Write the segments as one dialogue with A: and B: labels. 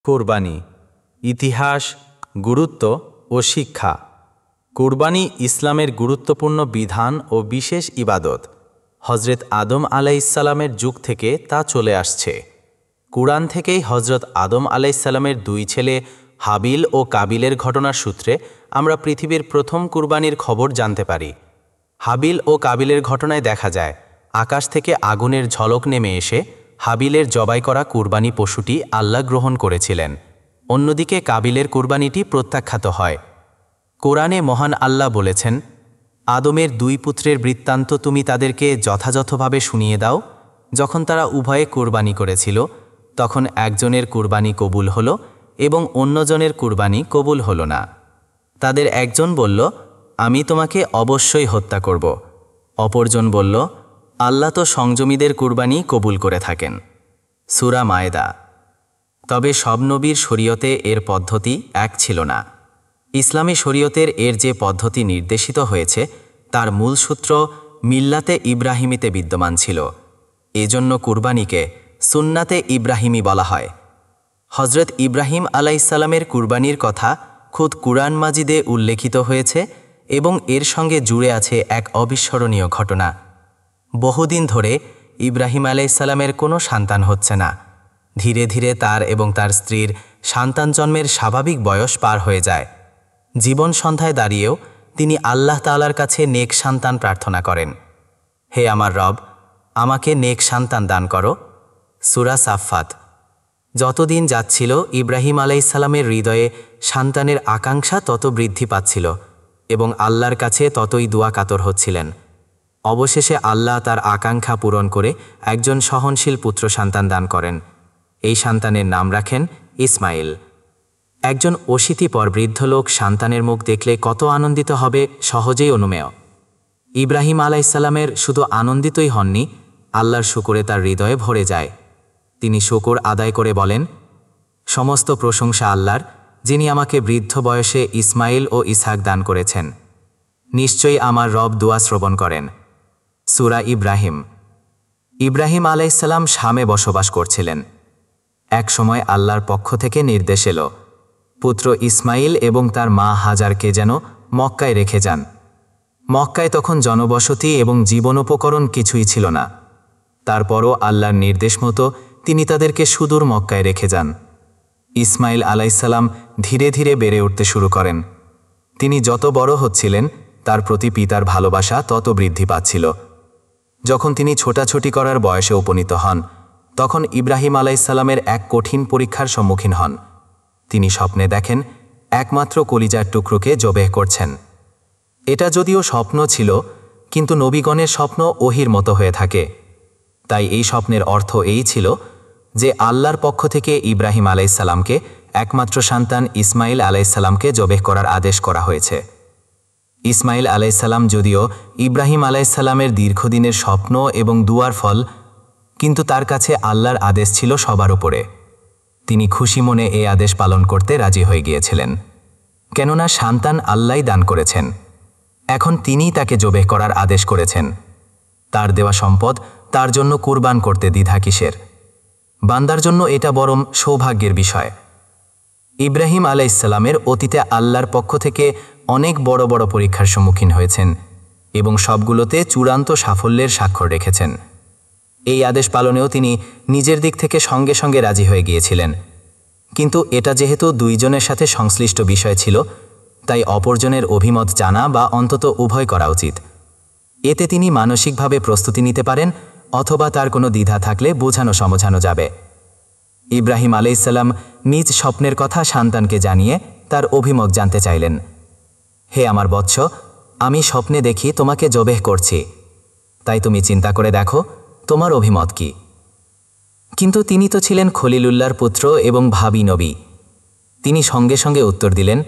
A: কোরবানি ইতিহাস, গুরুত্ব ও শিক্ষা। কোরবানি ইসলামের গুরুত্বপূর্ণ বিধান ও বিশেষ ইবাদত। হজরত আদম আলাইহিসসালামের যুগ থেকে তা চলে আসছে। কুরআন থেকেই হজরত আদম আলাইহিসসালামের দুই ছেলে হাবিল ও কাবিলের ঘটনার সূত্রে আমরা পৃথিবীর প্রথম কুরবানির খবর জানতে পারি। হাবিল ও কাবিলের ঘটনায় দেখা যায়, আকাশ থেকে আগুনের ঝলক নেমে এসে হাবিলের জবাই করা কুরবানি পশুটি আল্লাহ গ্রহণ করেছিলেন। অন্যদিকে কাবিলের কুরবানিটি প্রত্যাখ্যাত হয়। কোরআনে মহান আল্লাহ বলেছেন, আদমের দুই পুত্রের বৃত্তান্ত তুমি তাদেরকে যথাযথভাবে শুনিয়ে দাও। যখন তারা উভয়ে কুরবানি করেছিল, তখন একজনের কুরবানি কবুল হল এবং অন্যজনের কুরবানি কবুল হল না। তাদের একজন বলল, আমি তোমাকে অবশ্যই হত্যা করব। অপরজন বলল, আল্লাহ তো সংযমীদের কুরবানি কবুল করে থাকেন। সূরা মায়েদা। তবে সব নবীর শরীয়তে এর পদ্ধতি এক ছিল না। ইসলামী শরীয়তের এর যে পদ্ধতি নির্দেশিত হয়েছে, তার মূল সূত্র মিল্লাতে ইব্রাহিমিতে বিদ্যমান ছিল। এজন্য কুরবানিকে সুন্নাতে ইব্রাহিমি বলা হয়। হজরত ইব্রাহিম আলাইহিসসালামের কুরবানির কথা খুদ কুরআন মাজিদে উল্লেখিত হয়েছে এবং এর সঙ্গে জুড়ে আছে এক অবিস্মরণীয় ঘটনা। বহুদিন ধরে ইব্রাহিম আলাইহিসসালামের কোনো সন্তান হচ্ছে না। ধীরে ধীরে তার এবং তার স্ত্রীর সন্তান জন্মের স্বাভাবিক বয়স পার হয়ে যায়। জীবন সন্ধ্যায় দাঁড়িয়েও তিনি আল্লাহ তাআলার কাছে নেক সন্তান প্রার্থনা করেন। হে আমার রব, আমাকে নেক সন্তান দান করো। সূরা সাফফাত। যতদিন যাচ্ছিল, ইব্রাহিম আলাইহিসসালামের হৃদয়ে সন্তানের আকাঙ্ক্ষা তত বৃদ্ধি পাচ্ছিল এবং আল্লাহর কাছে ততই দোয়া কাতর হচ্ছিলেন। অবশেষে আল্লাহ তার আকাঙ্ক্ষা পূরণ করে একজন সহনশীল পুত্র সন্তান দান করেন। এই সন্তানের নাম রাখেন ইসমাইল। একজন ৮০ পর বৃদ্ধ লোক সন্তানের মুখ দেখলে কত আনন্দিত হবে সহজেই অনুমেয়। ইব্রাহিম আলাইহিসসালামের শুধু আনন্দিতই হননি, আল্লাহর শুকরে তার হৃদয়ে ভরে যায়। তিনি শুকর আদায় করে বলেন, সমস্ত প্রশংসা আল্লাহর, যিনি আমাকে বৃদ্ধ বয়সে ইসমাইল ও ইসহাক দান করেছেন। নিশ্চয়ই আমার রব দোয়া শ্রবণ করেন। সূরা ইব্রাহিম। ইব্রাহিম আলাইহিসসালাম শামে বসবাস করছিলেন। এক সময় আল্লাহর পক্ষ থেকে নির্দেশ এলো, পুত্র ইসমাইল এবং তার মা হাজারকে যেন মক্কায় রেখে যান। মক্কায় তখন জনবসতি এবং জীবনোপকরণ কিছুই ছিল না। তারপরও আল্লাহর নির্দেশ মতো তিনি তাদেরকে সুদূর মক্কায় রেখে যান। ইসমাইল আলাইহিসসালাম ধীরে ধীরে বেড়ে উঠতে শুরু করেন। তিনি যত বড় হচ্ছিলেন, তার প্রতি পিতার ভালোবাসা তত বৃদ্ধি পাচ্ছিল। যখন তিনি ছোটাছুটি করার বয়সে উপনীত হন, তখন ইব্রাহিম আলাইহিসসালামের এক কঠিন পরীক্ষার সম্মুখীন হন। তিনি স্বপ্নে দেখেন একমাত্র কলিজার টুকরোকে জবেহ করছেন। এটা যদিও স্বপ্ন ছিল, কিন্তু নবীগণের স্বপ্ন ওহির মতো হয়ে থাকে। তাই এই স্বপ্নের অর্থ এই ছিল যে আল্লাহর পক্ষ থেকে ইব্রাহিম আলাইহিসসালামকে একমাত্র সন্তান ইসমাইল আলাইহিসসালামকে জবেহ করার আদেশ করা হয়েছে। ইসমাইল আলাইহিসসালাম যদিও ইব্রাহিম আলাইহিসসালামের দীর্ঘদিনের স্বপ্ন এবং দুয়ার ফল, কিন্তু তার কাছে আল্লাহর আদেশ ছিল সবার উপরে। তিনি খুশি মনে এই আদেশ পালন করতে রাজি হয়ে গিয়েছিলেন, কেননা সন্তান আল্লাহই দান করেছেন। এখন তিনিই তাকে জবেহ করার আদেশ করেছেন। তার দেওয়া সম্পদ তার জন্য কুরবান করতে দ্বিধা কিসের? বান্দার জন্য এটা বরং সৌভাগ্যের বিষয়। ইব্রাহিম আলাইহিসসালামের অতীতে আল্লাহর পক্ষ থেকে অনেক বড় বড় পরীক্ষার সম্মুখীন হয়েছেন এবং সবগুলোতে চূড়ান্ত সাফল্যের স্বাক্ষর রেখেছেন। এই আদেশ পালনেও তিনি নিজের দিক থেকে সঙ্গে সঙ্গে রাজি হয়ে গিয়েছিলেন। কিন্তু এটা যেহেতু দুইজনের সাথে সংশ্লিষ্ট বিষয় ছিল, তাই অপরজনের অভিমত জানা বা অন্তত উভয় করা উচিত। এতে তিনি মানসিকভাবে প্রস্তুতি নিতে পারেন, অথবা তার কোনো দ্বিধা থাকলে বোঝানো সমঝানো যাবে। ইব্রাহিম আলাইহিসসালাম নিজ স্বপ্নের কথা সন্তানকে জানিয়ে তার অভিমত জানতে চাইলেন। হে আমার বৎস, আমি স্বপ্নে দেখি তোমাকে জবেহ করছি, তাই তুমি চিন্তা করে দেখো তোমার অভিমত কি? কিন্তু তিনি তো ছিলেন খলিলুল্লাহর পুত্র এবং ভাবী নবী। তিনি সঙ্গে সঙ্গে উত্তর দিলেন,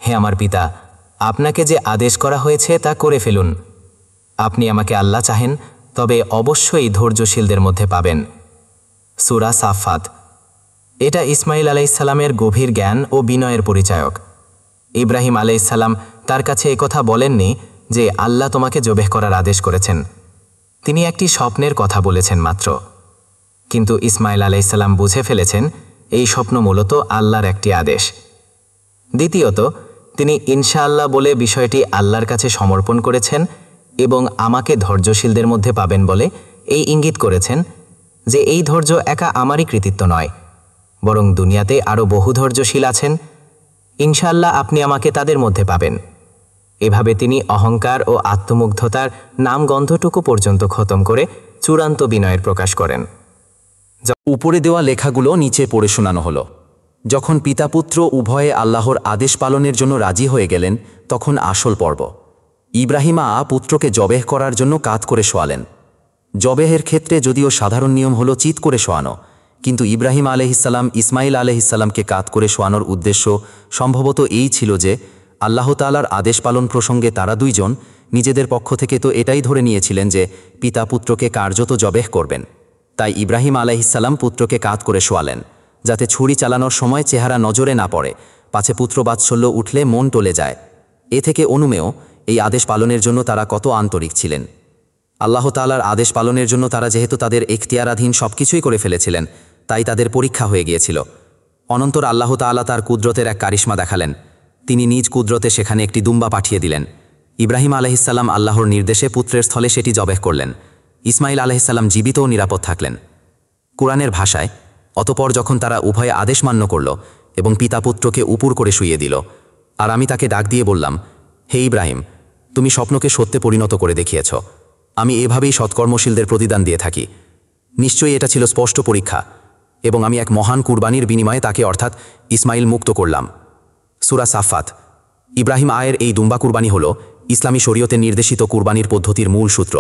A: হে আমার পিতা, আপনাকে যে আদেশ করা হয়েছে তা করে ফেলুন। আপনি আমাকে আল্লাহ চাহেন, তবে অবশ্যই ধৈর্যশীলদের মধ্যে পাবেন। সূরা সাফফাত। এটা ইসমাইল আলাইহিসসালামের গভীর জ্ঞান ও বিনয়ের পরিচায়ক। ইব্রাহিম আলাইহিসসালাম তার কাছে একথা বলেননি যে আল্লাহ তোমাকে জবেহ করার আদেশ করেছেন। তিনি একটি স্বপ্নের কথা বলেছেন মাত্র। কিন্তু ইসমাইল আলাইহিসসালাম বুঝে ফেলেছেন
B: এই স্বপ্ন মূলত আল্লাহর একটি আদেশ। দ্বিতীয়ত, তিনি ইনশাআল্লাহ বলে বিষয়টি আল্লাহর কাছে সমর্পণ করেছেন এবং আমাকে ধৈর্যশীলদের মধ্যে পাবেন বলে এই ইঙ্গিত করেছেন যে এই ধৈর্য একা আমারই কৃতিত্ব নয়, বরং দুনিয়াতে আরও বহু ধৈর্যশীল আছেন। ইনশাআল্লাহ আপনি আমাকে তাদের মধ্যে পাবেন। এভাবে তিনি অহংকার ও আত্মমুগ্ধতার নামগন্ধটুকু পর্যন্ত খতম করে চূড়ান্ত বিনয়ের প্রকাশ করেন।
A: উপরে দেওয়া লেখাগুলো নিচে পড়ে শোনানো হলো। যখন পিতা পুত্র উভয়ে আল্লাহর আদেশ পালনের জন্য রাজি হয়ে গেলেন, তখন আসল পর্ব। ইব্রাহিমা পুত্রকে জবেহ করার জন্য কাত করে শোয়ালেন। জবেহের ক্ষেত্রে যদিও সাধারণ নিয়ম হলো চিৎ করে শোয়ানো, কিন্তু ইব্রাহিম আলাইহিসসালাম ইসমাইল আলাইহিসসালামকে কাত করে শোয়ানোর উদ্দেশ্য সম্ভবত এই ছিল যে আল্লাহ তাআলার আদেশ পালন প্রসঙ্গে তারা দুইজন নিজেদের পক্ষ থেকে তো এটাই ধরে নিয়েছিলেন যে পিতা পুত্রকে কার্যত জবেহ করবেন। তাই ইব্রাহিম আলাইহিসসালাম পুত্রকে কাত করে শোয়ালেন, যাতে ছুরি চালানোর সময় চেহারা নজরে না পড়ে, পাছে পুত্রবাৎসল্য উঠলে মন টলে যায়। এ থেকে অনুমেয় এই আদেশ পালনের জন্য তারা কত আন্তরিক ছিলেন। আল্লাহ তাআলার আদেশ পালনের জন্য তারা যেহেতু তাদের এখতিয়ারাধীন সবকিছুই করে ফেলেছিলেন, তাই তাদের পরীক্ষা হয়ে গিয়েছিল। অনন্তর আল্লাহ তাআলা তার কুদরতের এক কারিশমা দেখালেন। তিনি নিজ কুদরতে সেখানে একটি দুম্বা পাঠিয়ে দিলেন। ইব্রাহিম আলাইহিসসালাম আল্লাহর নির্দেশে পুত্রের স্থলে সেটি জবেহ করলেন। ইসমাইল আলাইহিসসালাম জীবিত ও নিরাপদ থাকলেন। কোরআনের ভাষায়, অতপর যখন তারা উভয়ে আদেশ মান্য করল এবং পিতা পুত্রকে উপুর করে শুইয়ে দিল, আর আমি তাকে ডাক দিয়ে বললাম, হে ইব্রাহিম, তুমি স্বপ্নকে সত্যে পরিণত করে দেখিয়েছ। আমি এভাবেই সৎকর্মশীলদের প্রতিদান দিয়ে থাকি। নিশ্চয়ই এটা ছিল স্পষ্ট পরীক্ষা, এবং আমি এক মহান কুরবানির বিনিময়ে তাকে অর্থাৎ ইসমাইল মুক্ত করলাম। সূরা সাফফাত। ইব্রাহিম আয়ের এই দুম্বা কুরবানি হল ইসলামী শরীয়তে নির্দেশিত কুরবানির পদ্ধতির মূল সূত্র।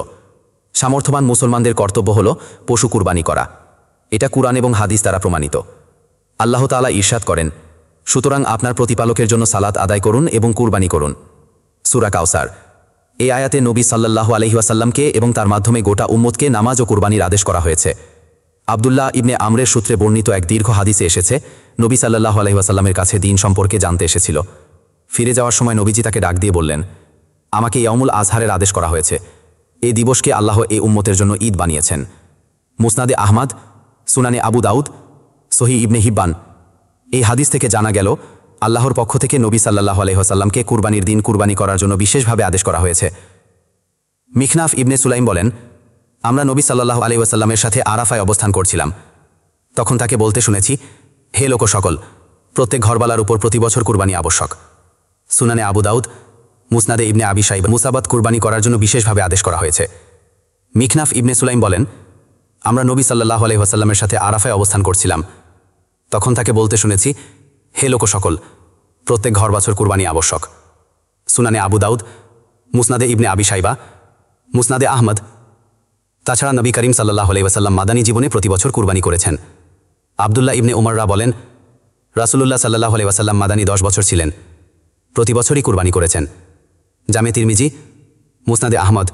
A: সামর্থ্যবান মুসলমানদের কর্তব্য হল পশু কুরবানি করা। এটা কুরআন এবং হাদিস দ্বারা প্রমাণিত। আল্লাহ তাআলা ইরশাদ করেন, সুতরাং আপনার প্রতিপালকের জন্য সালাত আদায় করুন এবং কুরবানি করুন। সূরা কাউসার। এই আয়াতে নবী সাল্লাল্লাহু আলাইহি ওয়াসাল্লামকে এবং তার মাধ্যমে গোটা উম্মতকে নামাজ ও কুরবানির আদেশ করা হয়েছে। আব্দুল্লাহ ইবনে আমরের সূত্রে বর্ণিত এক দীর্ঘ হাদিসে এসেছে, নবী সাল্লাল্লাহু আলাইহি ওয়াসাল্লামের কাছে দিন সম্পর্কে জানতে এসেছিল। ফিরে যাওয়ার সময় নবীজি তাকে ডাক দিয়ে বললেন, আমাকে ইয়াউমুল আজহারের আদেশ করা হয়েছে। এই দিবসকে আল্লাহ এই উম্মতের জন্য ঈদ বানিয়েছেন। মুসনাদে আহমদ, সুনানে আবু দাউদ, সহিহ ইবনে হিব্বান। এই হাদিস থেকে জানা গেল আল্লাহর পক্ষ থেকে নবী সাল্লাল্লাহু আলাইহি ওয়াসাল্লামকে কুরবানির দিন কুরবানি করার জন্য বিশেষভাবে আদেশ করা হয়েছে। মিখনাফ ইবনে সুলাইম বলেন, আমরা নবী সাল্লাল্লাহু আলাইহি ওয়াসাল্লামের সাথে আরাফায় অবস্থান করছিলাম। তখন তাকে বলতে শুনেছি, হে লোক সকল, প্রত্যেক ঘরবালার উপর প্রতি বছর কুরবানি আবশ্যক। সুনানে আবু দাউদ, মুসনাদে ইবনে আবি শাইবা মুসাবাত কুরবানি করার জন্য বিশেষভাবে আদেশ করা হয়েছে। মিখনাফ ইবনে সুলাইম বলেন, আমরা নবী সাল্লাল্লাহু আলাইহি ওয়াসাল্লামের সাথে আরাফায় অবস্থান করছিলাম। তখন তাকে বলতে শুনেছি, হে লোক সকল, প্রত্যেক ঘর বছর কুরবানি আবশ্যক। সুনানে আবু দাউদ, মুসনাদে ইবনে আবি শাইবা, মুসনাদে আহমদ। তাছাড়া নবী করিম সাল্লাল্লাহু আলাইহি ওয়াসাল্লাম মাদানী জীবনে প্রতি বছর কুরবানি করেছেন। আব্দুল্লাহ ইবনে উমররা বলেন, রাসূলুল্লাহ সাল্লাল্লাহু আলাইহি ওয়াসাল্লাম মাদানী 10 বছর ছিলেন, প্রতি বছরই কুরবানি করেছেন। জামে তিরমিজি, মুসনাদে আহমদ।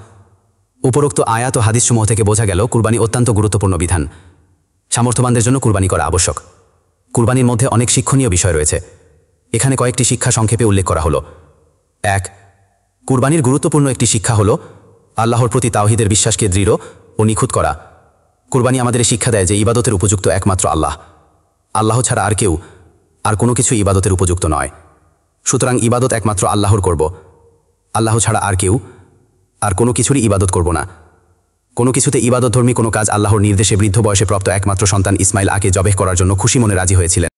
A: উপরোক্ত আয়াত ও হাদিসসমূহ থেকে বোঝা গেল কুরবানি অত্যন্ত গুরুত্বপূর্ণ বিধান। সামর্থ্যবানদের জন্য কুরবানি করা আবশ্যক। কুরবানির মধ্যে অনেক শিক্ষণীয় বিষয় রয়েছে। এখানে কয়েকটি শিক্ষা সংক্ষেপে উল্লেখ করা হলো। 1. কুরবানির গুরুত্বপূর্ণ একটি শিক্ষা হলো আল্লাহর প্রতি তাওহীদের বিশ্বাসকে দৃঢ় ও নিখুঁত করা। কুরবানি আমাদের শিক্ষা দেয় যে ইবাদতের উপযুক্ত একমাত্র আল্লাহ। আল্লাহ ছাড়া আর কেউ, আর কোনো কিছু ইবাদতের উপযুক্ত নয়। সুতরাং ইবাদত একমাত্র আল্লাহর করব। আল্লাহ ছাড়া আর কেউ, আর কোনো কিছুরই ইবাদত করব না। কোনো কিছুতে ইবাদতধর্মী কোনো কাজ আল্লাহর নির্দেশে বৃদ্ধ বয়সে প্রাপ্ত একমাত্র সন্তান ইসমাইল আকে জবেহ করার জন্য খুশি মনে রাজি হয়েছিলেন।